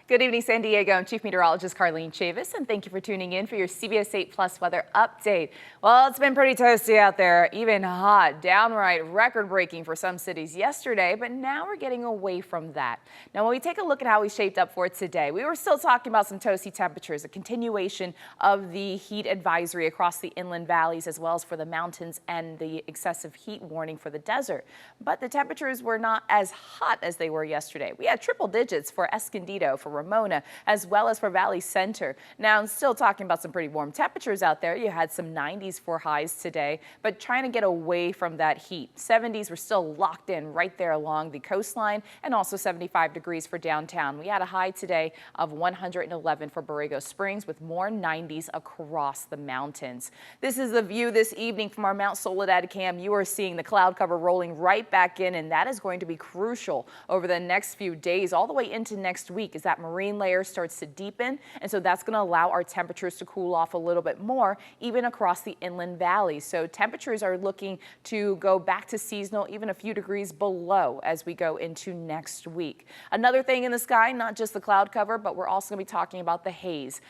Good evening, San Diego. I'm Chief Meteorologist Carlene Chavis, and thank you for tuning in for your CBS 8 Plus weather update. Well, it's been pretty toasty out there, even hot, downright record-breaking for some cities yesterday, but now we're getting away from that. Now, when we take a look at how we shaped up for today, we were still talking about some toasty temperatures, a continuation of the heat advisory across the inland valleys, as well as for the mountains and the excessive heat warning for the desert. But the temperatures were not as hot as they were yesterday. We had triple digits for Escondido, for Ramona, as well as for Valley Center. Now, I'm still talking about some pretty warm temperatures out there. You had some 90s for highs today, but trying to get away from that heat. 70s were still locked in right there along the coastline, and also 75 degrees for downtown. We had a high today of 111 for Borrego Springs, with more 90s across the mountains. This is the view this evening from our Mount Soledad cam. You are seeing the cloud cover rolling right back in, and that is going to be crucial over the next few days, all the way into next week, as that marine layer starts to deepen, and so that's going to allow our temperatures to cool off a little bit more, even across the inland valleys. So temperatures are looking to go back to seasonal, even a few degrees below as we go into next week. Another thing in the sky, not just the cloud cover, but we're also going to be talking about the haze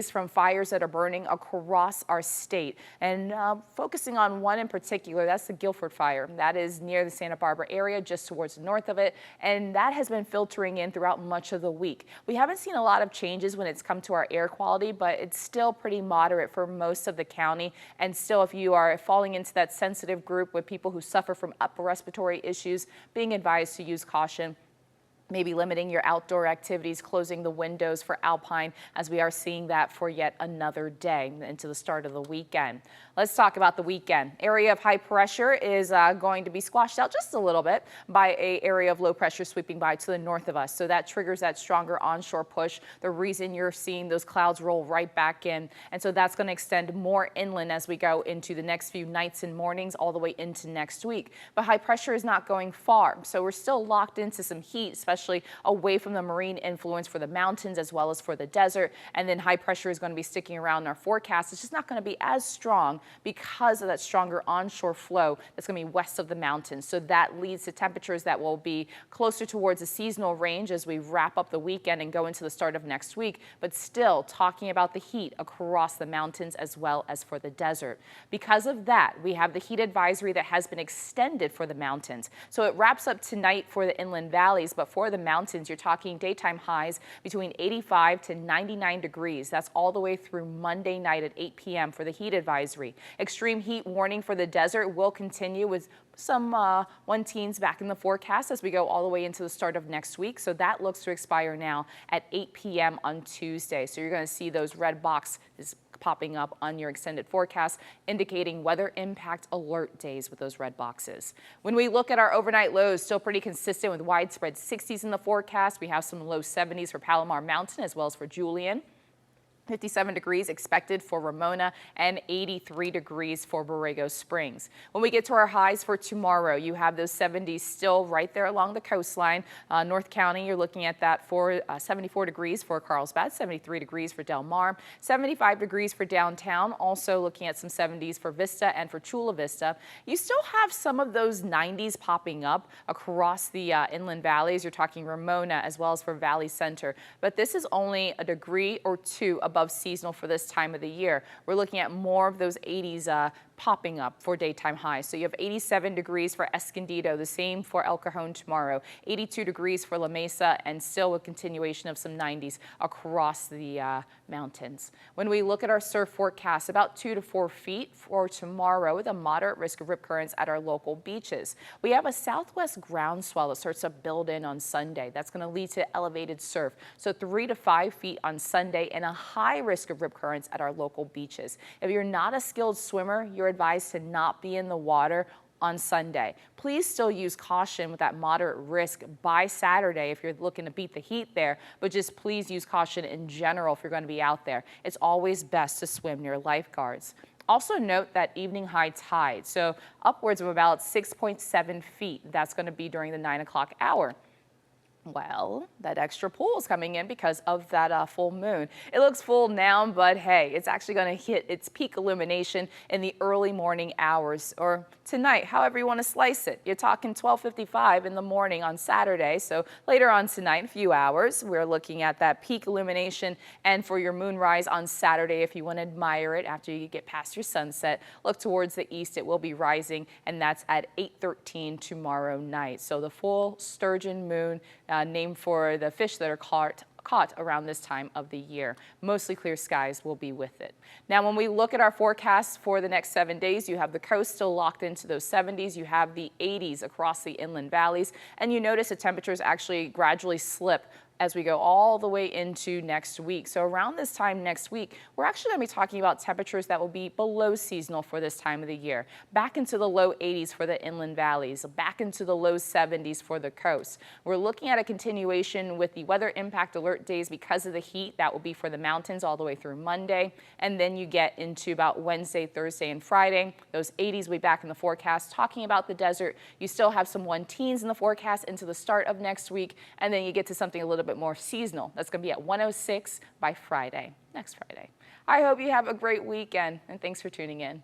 from fires that are burning across our state, and focusing on one in particular. That's the Guilford fire. That is near the Santa Barbara area, just towards the north of it, and that has been filtering in throughout much of the week. We haven't seen a lot of changes when it's come to our air quality, but it's still pretty moderate for most of the county. And still, if you are falling into that sensitive group with people who suffer from upper respiratory issues, being advised to use caution. Maybe limiting your outdoor activities, closing the windows for alpine, as we are seeing that for yet another day into the start of the weekend. Let's talk about the weekend. Area of high pressure is going to be squashed out just a little bit by an area of low pressure sweeping by to the north of us. So that triggers that stronger onshore push, the reason you're seeing those clouds roll right back in. And so that's going to extend more inland as we go into the next few nights and mornings, all the way into next week. But high pressure is not going far. So we're still locked into some heat, especially away from the marine influence for the mountains as well as for the desert. And then high pressure is going to be sticking around in our forecast. It's just not going to be as strong because of that stronger onshore flow that's going to be west of the mountains. So that leads to temperatures that will be closer towards the seasonal range as we wrap up the weekend and go into the start of next week, but still talking about the heat across the mountains as well as for the desert. Because of that, we have the heat advisory that has been extended for the mountains. So it wraps up tonight for the inland valleys, but for the mountains, you're talking daytime highs between 85 to 99 degrees. That's all the way through Monday night at 8 p.m. for the heat advisory. Extreme heat warning for the desert will continue with some 1-teens back in the forecast as we go all the way into the start of next week. So that looks to expire now at 8 p.m. on Tuesday. So you're going to see those red boxes popping up on your extended forecast, indicating weather impact alert days with those red boxes. When we look at our overnight lows, still pretty consistent with widespread 60s in the forecast. We have some low 70s for Palomar Mountain as well as for Julian. 57 degrees expected for Ramona and 83 degrees for Borrego Springs. When we get to our highs for tomorrow, you have those 70s still right there along the coastline. North County, you're looking at that for 74 degrees for Carlsbad, 73 degrees for Del Mar, 75 degrees for downtown. Also looking at some 70s for Vista and for Chula Vista. You still have some of those 90s popping up across the inland valleys. You're talking Ramona as well as for Valley Center. But this is only a degree or two above seasonal for this time of the year. We're looking at more of those 80s popping up for daytime highs. So you have 87 degrees for Escondido, the same for El Cajon tomorrow, 82 degrees for La Mesa, and still a continuation of some 90s across the mountains. When we look at our surf forecast, about 2 to 4 feet for tomorrow with a moderate risk of rip currents at our local beaches. We have a southwest groundswell that starts to build in on Sunday. That's going to lead to elevated surf. So 3 to 5 feet on Sunday and a high risk of rip currents at our local beaches. If you're not a skilled swimmer, you're advised to not be in the water on Sunday. Please still use caution with that moderate risk by Saturday if you're looking to beat the heat there, but just please use caution in general if you're going to be out there. It's always best to swim near lifeguards. Also note that evening high tide, so upwards of about 6.7 feet. That's going to be during the 9 o'clock hour. Well, that extra pull is coming in because of that full moon. It looks full now, but hey, it's actually going to hit its peak illumination in the early morning hours, or tonight, however you want to slice it. You're talking 12:55 in the morning on Saturday, so later on tonight, a few hours, we're looking at that peak illumination. And for your moonrise on Saturday, if you want to admire it after you get past your sunset, look towards the east. It will be rising, and that's at 8:13 tomorrow night. So the full sturgeon moon, named for the fish that are caught around this time of the year. Mostly clear skies will be with it. Now, when we look at our forecasts for the next 7 days, you have the coast still locked into those 70s. You have the 80s across the inland valleys, and you notice the temperatures actually gradually slip as we go all the way into next week. So around this time next week, we're actually going to be talking about temperatures that will be below seasonal for this time of the year. Back into the low 80s for the inland valleys, back into the low 70s for the coast. We're looking at a continuation with the weather impact alert days because of the heat. That will be for the mountains all the way through Monday. And then you get into about Wednesday, Thursday, and Friday. Those 80s will be back in the forecast. Talking about the desert, you still have some 110s in the forecast into the start of next week. And then you get to something a little bit more seasonal. That's going to be at 106 by Friday, next Friday. I hope you have a great weekend, and thanks for tuning in.